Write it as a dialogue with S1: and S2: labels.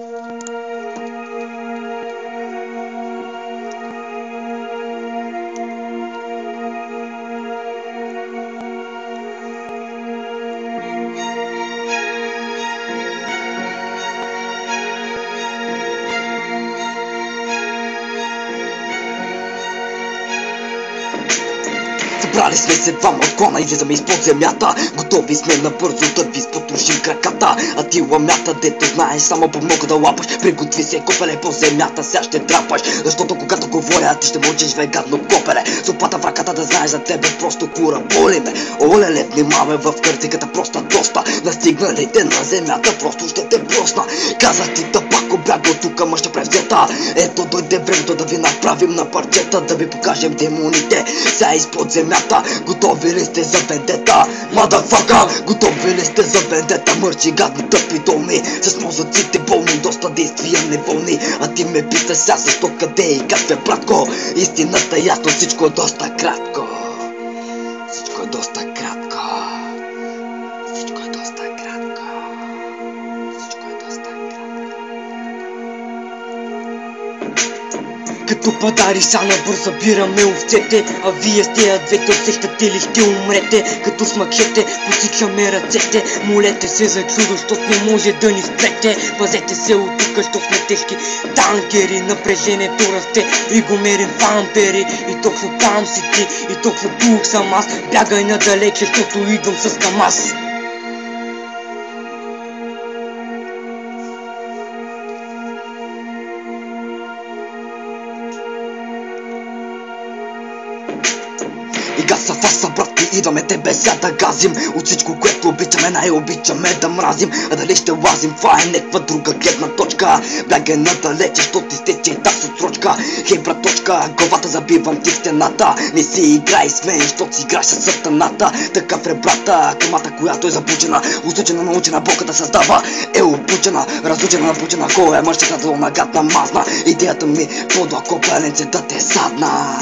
S1: Събрали сме се двама от клана, излизаме изпод земята. Готови сме набързо да ви спотрошим краката. А ти ламята, дето знаеш, само по много да лапаш. Приготви се, копеле, по земята, сега ще драпаш. Защото когато говоря, ти ще мълчиш, вегадно копеле. С опата в ръката да знаеш за тебе, просто кура боли ме. Олеле, внимавай в картиката, просто доста. Настигналите на земята, просто ще те бросна. Казах ти да пак обяга от тука, ма ще превзета. Ето дойде времето да ви направим на парчета, да ви покажем демоните. Сега изпод земята, готови ли сте за вендета? Мадафака, готови ли сте за вендета? Мърчи, гадни, тъпи думи, с мозъците болни, доста действия неволни. А ти ме питаш сега защо, къде и как бе, братко? Истината е ясно, всичко е доста кратко. Всичко е доста кратко. Всичко е доста кратко. Всичко е доста кратко. Като падари са набързо събираме овцете, а вие с тея двете усещате ли ще умрете. Като с мъкшете посичаме ръцете, молете се за чудо, защото не може да ни спрете. Пазете се от тука, що сме тежки танкери, напрежението расте и го мерим в ампери. И точно там си ти, и точно тук съм аз. Бягай надалече, защото идвам с КамАЗ. И гаса фаса, брат, идваме тебе сега да газим. От всичко, което обичаме, най-обичаме да мразим. А дали ще лазим, това е някаква друга гледна точка. Бягай надалече, що ти стече и так с отсрочка. Хей, браточка, главата забивам ти в стената. Не си играй с мен, що си играш с сатаната. Такъв е брата, камата, която е запучена, усучена, научена, Бога да създава. Е обучена, разучена, напучена. Кой е мъжчета, долна, гадна, мазна. Идеята ми, подла копеленце да те садна.